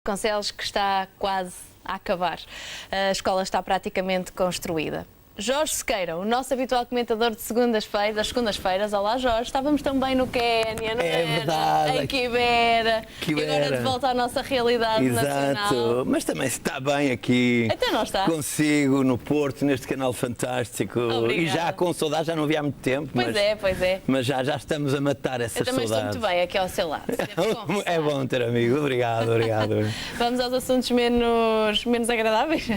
Vasconcelos, que está quase a acabar. A escola está praticamente construída. Jorge Sequeira, o nosso habitual comentador de segundas-feiras, das segundas-feiras. Olá, Jorge. Estávamos também no Quénia, não é verdade. Em Quibera. E agora de volta à nossa realidade nacional. Exato. Mas também se está bem aqui. Então não está. Consigo, no Porto, neste canal fantástico. Obrigada. E já com saudade, já não vi há muito tempo. Pois é. Mas já estamos a matar essas Eu também saudades. estou muito bem aqui ao seu lado. É bom ter amigo. Obrigado. Vamos aos assuntos menos agradáveis?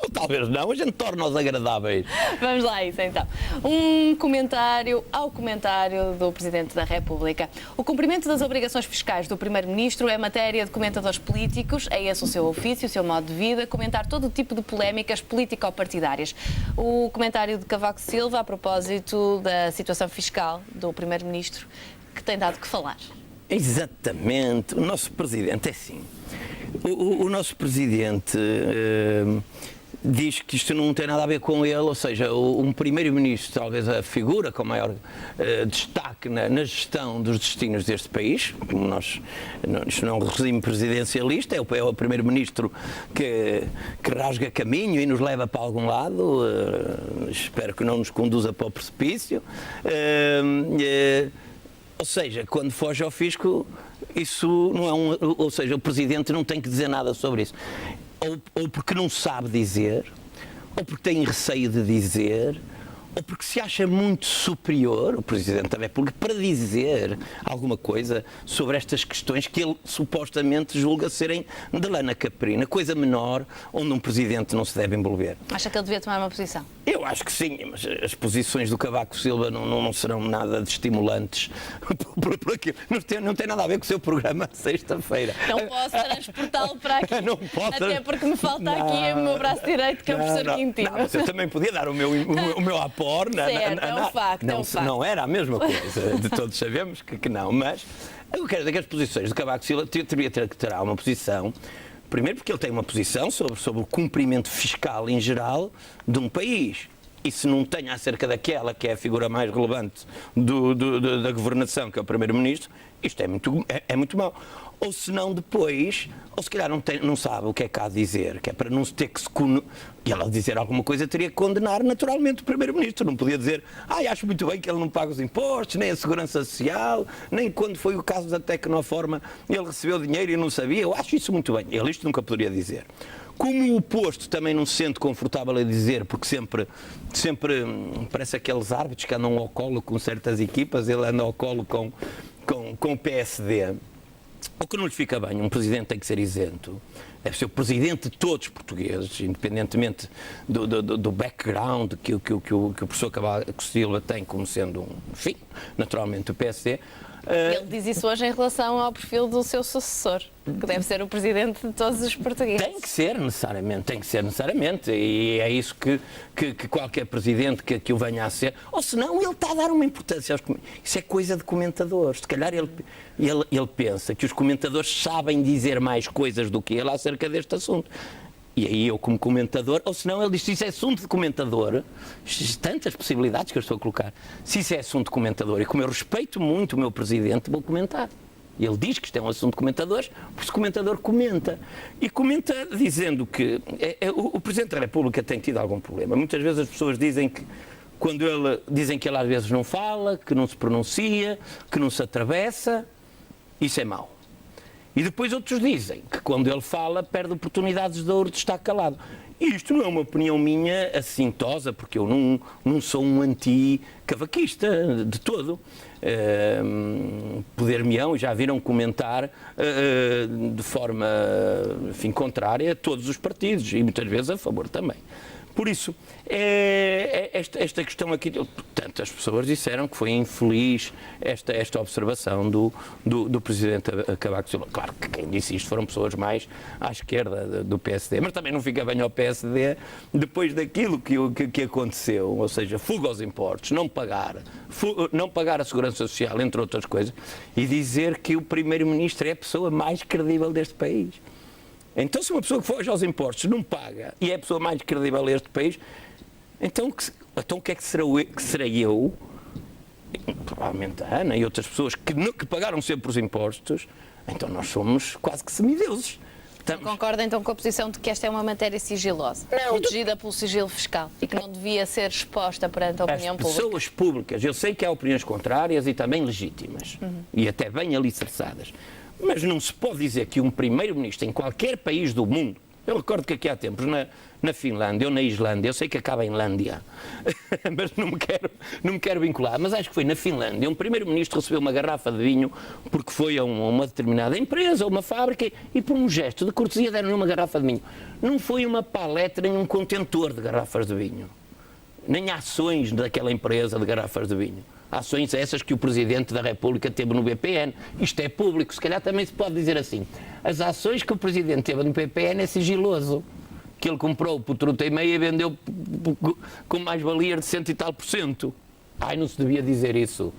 Ou talvez não, a gente torna-os agradáveis. Vamos lá a isso então. Um comentário ao comentário do Presidente da República. O cumprimento das obrigações fiscais do Primeiro-Ministro é matéria de comentadores políticos, é esse o seu ofício, o seu modo de vida, comentar todo o tipo de polémicas político-partidárias. O comentário de Cavaco Silva a propósito da situação fiscal do Primeiro-Ministro, que tem dado que falar. Exatamente. O nosso Presidente é assim. O nosso Presidente diz que isto não tem nada a ver com ele, ou seja, um primeiro-ministro, talvez a figura com maior destaque na gestão dos destinos deste país, como isto não é um regime presidencialista, é o primeiro-ministro que rasga caminho e nos leva para algum lado, espero que não nos conduza para o precipício, ou seja, quando foge ao fisco, isso não é ou seja, o Presidente não tem que dizer nada sobre isso. Ou porque não sabe dizer, ou porque tem receio de dizer, ou porque se acha muito superior, o Presidente da República, para dizer alguma coisa sobre estas questões que ele supostamente julga serem de lana caprina, coisa menor, onde um Presidente não se deve envolver. Acha que ele devia tomar uma posição? Eu acho que sim, mas as posições do Cavaco Silva não serão nada de estimulantes por aquilo. Não tem nada a ver com o seu programa de sexta-feira. Não posso transportá-lo para aqui. Não posso. Até porque me falta aqui o meu braço direito, que é o professor Quintino. Não, você também podia dar o meu aporte. Certo, é um facto. Não era a mesma coisa, de todos sabemos que não, mas eu quero dizer que as posições do Cavaco Silva terá uma posição, primeiro porque ele tem uma posição sobre o cumprimento fiscal em geral de um país. E se não tem acerca daquela que é a figura mais relevante da governação, que é o Primeiro-Ministro, isto é muito mau. Ou se não depois, ou se calhar não sabe o que é que há de dizer, que é para não se ter que se... E ela dizer alguma coisa teria que condenar naturalmente o Primeiro-Ministro. Não podia dizer, acho muito bem que ele não paga os impostos, nem a Segurança Social, nem quando foi o caso da Tecnoforma ele recebeu dinheiro e não sabia. Eu acho isso muito bem. Ele isto nunca poderia dizer. Como o oposto também não se sente confortável a dizer, porque sempre parece aqueles árbitros que andam ao colo com certas equipas, ele anda ao colo com o PSD. O que não lhe fica bem, um Presidente tem que ser isento, deve ser o Presidente de todos os portugueses, independentemente do background que o professor Cavaco Silva tem como sendo enfim, naturalmente o PSD. Ele diz isso hoje em relação ao perfil do seu sucessor, que deve ser o Presidente de todos os portugueses. Tem que ser necessariamente, e é isso que qualquer Presidente que o venha a ser, ou senão ele está a dar uma importância aos comentadores. Isso é coisa de comentadores, se calhar ele pensa que os comentadores sabem dizer mais coisas do que ele acerca deste assunto. E aí eu como comentador, ou senão ele diz, se isso é assunto de comentador, tantas possibilidades que eu estou a colocar, se isso é assunto de comentador, e como eu respeito muito o meu Presidente, vou comentar. Ele diz que isto é um assunto de comentadores, porque o comentador comenta. E comenta dizendo que o Presidente da República tem tido algum problema. Muitas vezes as pessoas dizem que, dizem que ele às vezes não fala, que não se pronuncia, que não se atravessa, isso é mau. E depois outros dizem que quando ele fala perde oportunidades de ouro de estar calado. E isto não é uma opinião minha assintosa, porque eu não sou um anti-cavaquista de todo. Poder-me-ão, já viram comentar de forma contrária a todos os partidos e muitas vezes a favor também. Por isso, esta questão aqui, tantas pessoas disseram que foi infeliz esta observação do Presidente Cavaco Silva. Claro que quem disse isto foram pessoas mais à esquerda do PSD, mas também não fica bem ao PSD depois daquilo que aconteceu, ou seja, fuga aos impostos, não pagar a Segurança Social, entre outras coisas, e dizer que o Primeiro-Ministro é a pessoa mais credível deste país. Então, se uma pessoa que foge aos impostos não paga e é a pessoa mais credível deste país, então o que é que serei eu, provavelmente a Ana e outras pessoas que pagaram sempre os impostos, então nós somos quase que semideuses. Concorda então com a posição de que esta é uma matéria sigilosa, protegida pelo sigilo fiscal e que não devia ser exposta perante a opinião pública? As pessoas públicas, eu sei que há opiniões contrárias e também legítimas, e até bem alicerçadas, mas não se pode dizer que um primeiro-ministro em qualquer país do mundo, eu recordo que aqui há tempos, na Finlândia ou na Islândia, eu sei que acaba em Lândia, mas não me quero vincular, mas acho que foi na Finlândia, um primeiro-ministro recebeu uma garrafa de vinho porque foi a uma determinada empresa, a uma fábrica, e por um gesto de cortesia deram-lhe uma garrafa de vinho. Não foi uma paleta nem um contentor de garrafas de vinho, nem ações daquela empresa de garrafas de vinho. Ações essas que o Presidente da República teve no BPN. Isto é público, se calhar também se pode dizer assim. As ações que o Presidente teve no BPN é sigiloso. Que ele comprou por truta e meia e vendeu com mais-valias de 100 e tal %. Ai, não se devia dizer isso.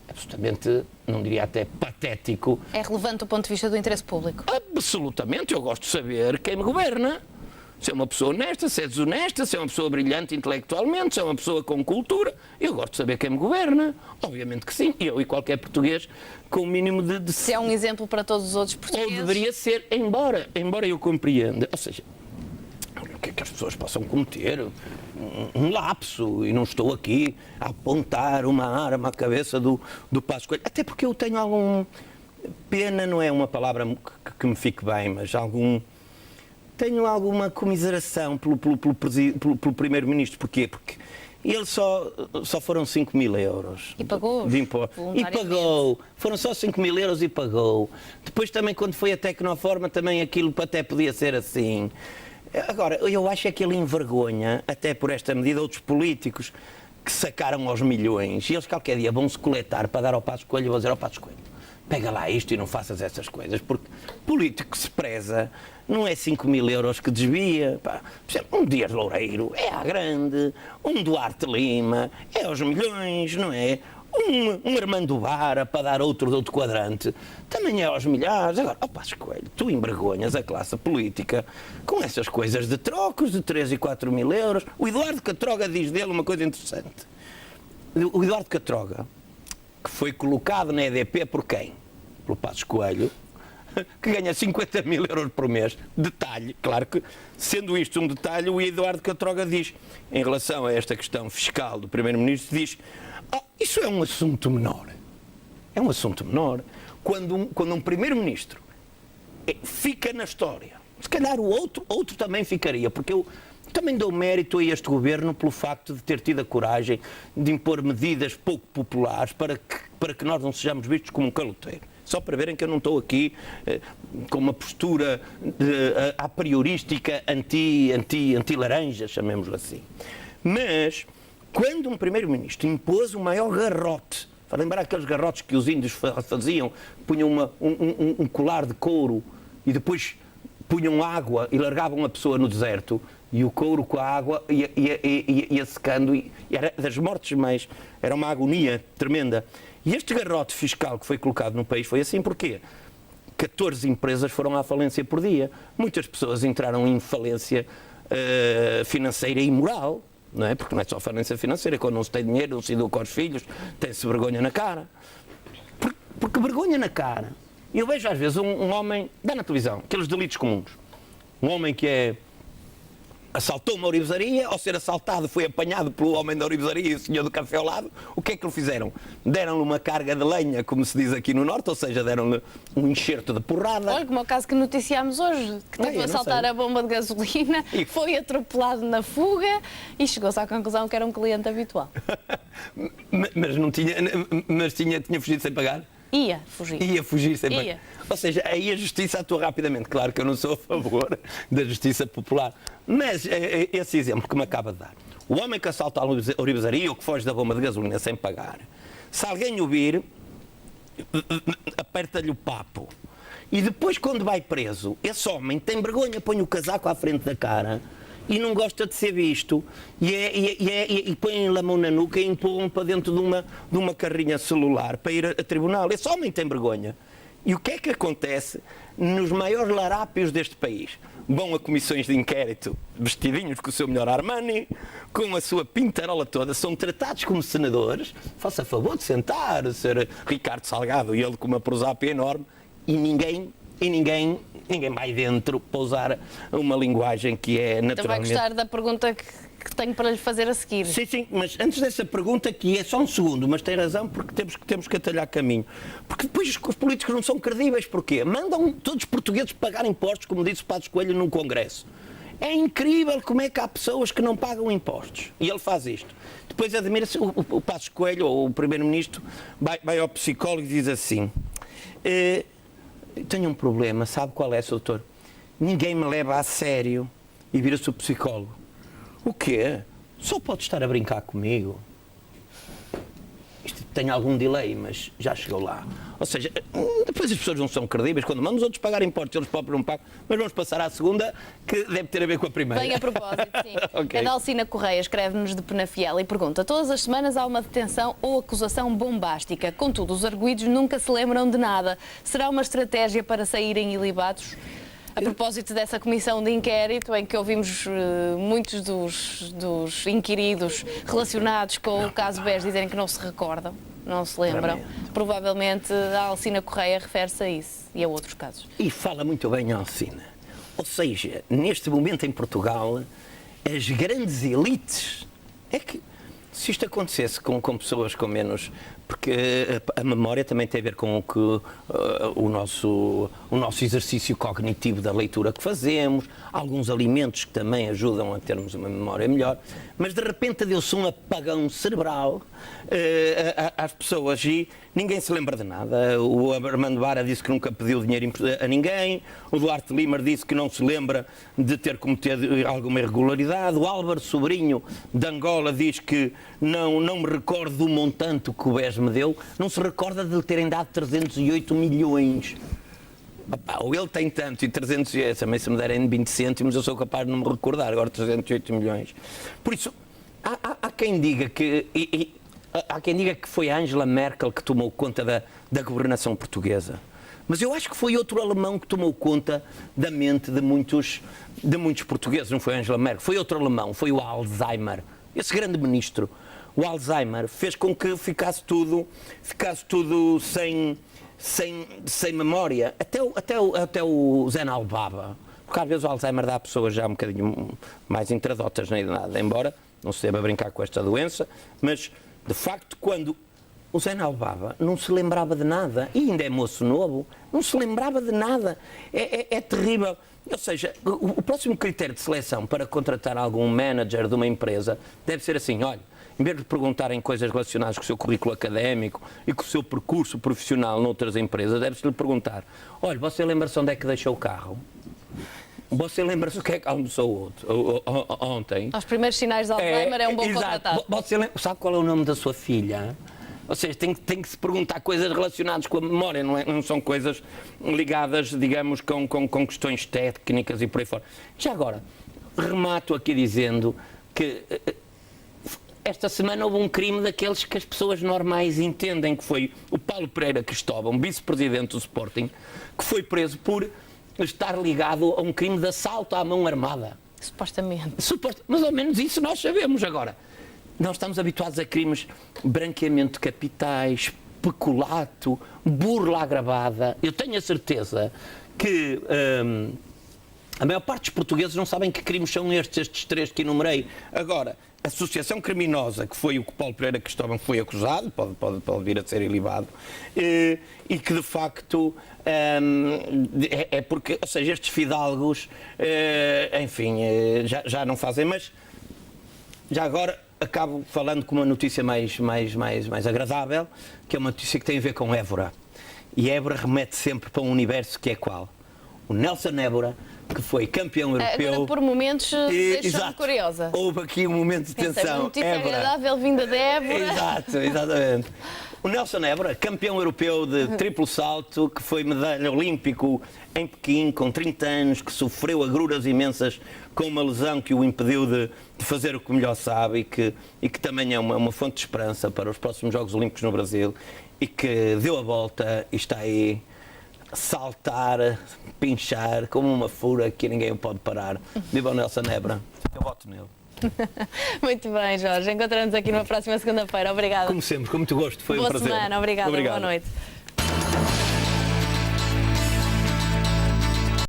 Absolutamente, não diria até patético. É relevante do ponto de vista do interesse público? Absolutamente, eu gosto de saber quem me governa. Se é uma pessoa honesta, se é desonesta, se é uma pessoa brilhante intelectualmente, se é uma pessoa com cultura, eu gosto de saber quem me governa. Obviamente que sim, eu e qualquer português com o mínimo de... Se é um exemplo para todos os outros portugueses? Ou deveria ser, embora eu compreenda, ou seja, o que é que as pessoas possam cometer? Um lapso, e não estou aqui a apontar uma arma à cabeça do Passos Coelho, até porque eu tenho algum... Pena não é uma palavra que me fique bem, mas tenho alguma comiseração pelo Primeiro-Ministro. Porquê? Porque ele só foram 5 mil euros. E pagou? De imposto. E pagou. Foram só 5 mil euros e pagou. Depois também, quando foi a Tecnoforma, também aquilo até podia ser assim. Agora, eu acho é que ele envergonha, até por esta medida, outros políticos que sacaram aos milhões. E eles qualquer dia vão-se coletar para dar ao Passos Coelho e vão dizer ao Passos Coelho: pega lá isto e não faças essas coisas, porque político que se preza não é 5 mil euros que desvia. Pá. Um Dias Loureiro é à grande, um Duarte Lima é aos milhões, não é? Um Armando Vara para dar outro de outro quadrante também é aos milhares. Agora, ó Passos Coelho, tu envergonhas a classe política com essas coisas de trocos de 3 e 4 mil euros. O Eduardo Catroga diz dele uma coisa interessante. O Eduardo Catroga, que foi colocado na EDP por quem? Pelo Passos Coelho, que ganha 50 mil euros por mês. Detalhe, claro que, sendo isto um detalhe, o Eduardo Catroga diz, em relação a esta questão fiscal do Primeiro-Ministro, diz: isso é um assunto menor. É um assunto menor. Quando um Primeiro-Ministro fica na história, se calhar o outro também ficaria, porque eu também dou mérito a este governo pelo facto de ter tido a coragem de impor medidas pouco populares para que nós não sejamos vistos como um caloteiro. Só para verem que eu não estou aqui com uma postura a priorística anti-laranja, chamemos-lhe assim. Mas, quando um Primeiro-Ministro impôs o maior garrote, para lembrar aqueles garrotes que os índios faziam, punham um colar de couro e depois punham água e largavam a pessoa no deserto, e o couro com a água ia secando, e era das mortes, mas era uma agonia tremenda. E este garrote fiscal que foi colocado no país foi assim, porquê? 14 empresas foram à falência por dia. Muitas pessoas entraram em falência financeira e moral, não é? Porque não é só falência financeira, quando não se tem dinheiro, não se educa aos filhos, tem-se vergonha na cara. Porque vergonha na cara. Eu vejo às vezes um homem, dá na televisão, aqueles delitos comuns. Um homem que assaltou uma orivesaria, ao ser assaltado foi apanhado pelo homem da orivesaria e o senhor do café ao lado. O que é que lhe fizeram? Deram-lhe uma carga de lenha, como se diz aqui no Norte, ou seja, deram-lhe um enxerto de porrada. Olha, como é o caso que noticiámos hoje, que tentou assaltar a bomba de gasolina, foi atropelado na fuga e chegou-se à conclusão que era um cliente habitual. mas tinha fugido sem pagar? Ia fugir. Ia fugir sem pagar. Ou seja, aí a justiça atua rapidamente. Claro que eu não sou a favor da justiça popular. Mas esse exemplo que me acaba de dar. O homem que assalta a orivesaria ou que foge da bomba de gasolina sem pagar, se alguém o vir, aperta-lhe o papo. E depois, quando vai preso, esse homem tem vergonha, põe o casaco à frente da cara e não gosta de ser visto. E põe-lhe a mão na nuca e empurram para dentro de uma carrinha celular para ir a tribunal. Esse homem tem vergonha. E o que é que acontece nos maiores larápios deste país? Vão a comissões de inquérito vestidinhos com o seu melhor Armani, com a sua pintarola toda, são tratados como senadores. Faça favor de sentar, ser Ricardo Salgado e ele com uma prosapia enorme, e ninguém e ninguém vai dentro para usar uma linguagem que é Então vai naturalmente... gostar da pergunta que tenho para lhe fazer a seguir. Sim, mas antes dessa pergunta, que é só um segundo, mas tem razão, porque temos que atalhar caminho. Porque depois os políticos não são credíveis, porquê? Mandam todos os portugueses pagar impostos, como disse o Passos Coelho num congresso. É incrível como é que há pessoas que não pagam impostos. E ele faz isto. Depois admira-se, o Passos Coelho, ou o Primeiro-Ministro, vai ao psicólogo e diz assim: tenho um problema, sabe qual é, Sr. Doutor? Ninguém me leva a sério. E vira-se o psicólogo: o quê? Só pode estar a brincar comigo? Isto tem algum delay, mas já chegou lá. Ou seja, depois as pessoas não são credíveis. Quando mandam os outros pagar impostos, eles próprios não pagam. Mas vamos passar à segunda, que deve ter a ver com a primeira. Bem a propósito, sim. Okay. A Dalcina Correia escreve-nos de Penafiel e pergunta: todas as semanas há uma detenção ou acusação bombástica. Contudo, os arguidos nunca se lembram de nada. Será uma estratégia para saírem ilibados? A propósito dessa comissão de inquérito, em que ouvimos muitos dos inquiridos relacionados com o caso BES dizerem que não se recordam, não se lembram, provavelmente a Alcina Correia refere-se a isso e a outros casos. E fala muito bem a Alcina. Ou seja, neste momento em Portugal, as grandes elites, é que se isto acontecesse com pessoas com menos... Porque a memória também tem a ver com o nosso exercício cognitivo da leitura que fazemos, alguns alimentos que também ajudam a termos uma memória melhor, mas de repente deu-se um apagão cerebral às pessoas e ninguém se lembra de nada. O Armando Vara disse que nunca pediu dinheiro a ninguém, o Duarte Lima disse que não se lembra de ter cometido alguma irregularidade, o Álvaro Sobrinho de Angola diz que não me recordo do montante que o BES me deu, não se recorda de lhe terem dado 308 milhões. Ou ele tem tanto e 300, também se me derem 20 cêntimos eu sou capaz de não me recordar, agora 308 milhões. Por isso, há quem diga que... Há quem diga que foi a Angela Merkel que tomou conta da governação portuguesa. Mas eu acho que foi outro alemão que tomou conta da mente de muitos portugueses. Não foi a Angela Merkel, foi outro alemão, foi o Alzheimer. Esse grande ministro. O Alzheimer fez com que ficasse tudo sem memória. Até o Zen Albaba. Porque às vezes o Alzheimer dá a pessoas já um bocadinho mais intradotas na idade, embora não se deva brincar com esta doença, mas de facto quando o Zen Albaba não se lembrava de nada, e ainda é moço novo, não se lembrava de nada. É terrível. Ou seja, o próximo critério de seleção para contratar algum manager de uma empresa deve ser assim: olha, em vez de perguntarem coisas relacionadas com o seu currículo académico e com o seu percurso profissional noutras empresas, deve-se lhe perguntar: olha, você lembra-se onde é que deixou o carro? Você lembra-se o que é que almoçou ontem? Aos primeiros sinais de Alzheimer é um bom contratado. Você sabe qual é o nome da sua filha? Ou seja, tem que se perguntar coisas relacionadas com a memória, não são coisas ligadas, digamos, com questões técnicas e por aí fora. Já agora, remato aqui dizendo que esta semana houve um crime daqueles que as pessoas normais entendem, que foi o Paulo Pereira Cristóvão, vice-presidente do Sporting, que foi preso por estar ligado a um crime de assalto à mão armada. Supostamente. Mas ao menos isso nós sabemos agora. Nós estamos habituados a crimes de branqueamento de capitais, peculato, burla agravada. Eu tenho a certeza que a maior parte dos portugueses não sabem que crimes são estes três que enumerei. Agora, associação criminosa, que foi o que Paulo Pereira Cristóvão foi acusado, pode vir a ser ilibado, e que de facto é porque, ou seja, estes fidalgos, enfim, já não fazem, mas já agora acabo falando com uma notícia mais agradável, que é uma notícia que tem a ver com Évora. E Évora remete sempre para um universo que é qual? O Nelson Évora, que foi campeão europeu. Agora, por momentos, deixou-me curiosa. Houve aqui um momento de tensão. Uma notícia agradável vinda de Évora. Exato, exatamente. O Nelson Évora, campeão europeu de triplo salto, que foi medalha olímpico em Pequim, com 30 anos, que sofreu agruras imensas com uma lesão que o impediu de fazer o que melhor sabe e que também é uma fonte de esperança para os próximos Jogos Olímpicos no Brasil e que deu a volta e está aí a saltar, pinchar, como uma fura que ninguém o pode parar. Viva o Nelson Évora. Eu voto nele. Muito bem, Jorge. Encontramos aqui numa próxima segunda-feira. Obrigada. Como sempre, com muito gosto. Foi um prazer. Boa semana. Obrigada. Boa noite.